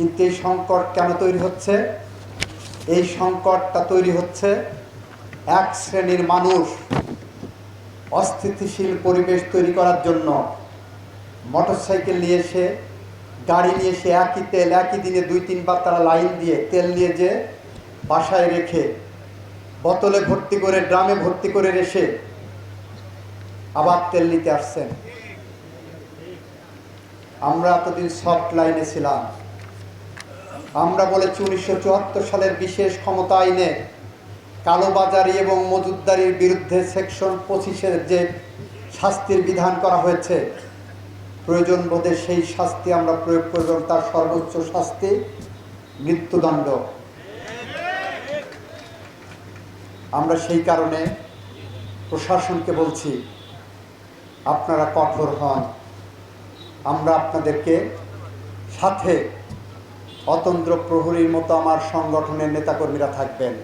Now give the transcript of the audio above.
কিন্তু এই সংকট কেন তৈরি হচ্ছে? এই সংকটটা তৈরি হচ্ছে এক শ্রেণীর মানুষ অস্থিতিশীল পরিবেশ তৈরি করার জন্য মোটরসাইকেল নিয়ে এসে, গাড়ি নিয়ে এসে একই তেল একই দিনে 2-3 বার তারা লাইন দিয়ে তেল নিয়ে যে বাসায় রেখে বোতলে ভর্তি করে, ড্রামে ভর্তি করে রেখে আবার তেল নিতে আসছেন। আমরা এতদিন সফট লাইনে ছিলাম। আমরা বলেছি 1974 সালের বিশেষ ক্ষমতা আইনে কালোবাজারি এবং মজুতদারির বিরুদ্ধে সেকশন 25-এর যে শাস্তির বিধান করা হয়েছে, প্রয়োজন বোধে সেই শাস্তি আমরা প্রয়োগ করব। তার সর্বোচ্চ শাস্তি মৃত্যুদণ্ড। আমরা সেই কারণে প্রশাসনকে বলছি, আপনারা কঠোর হন। আমরা আপনাদেরকে সাথে অতন্দ্র প্রহরীর মতো আমার সংগঠনের নেতাকর্মীরা থাকবেন।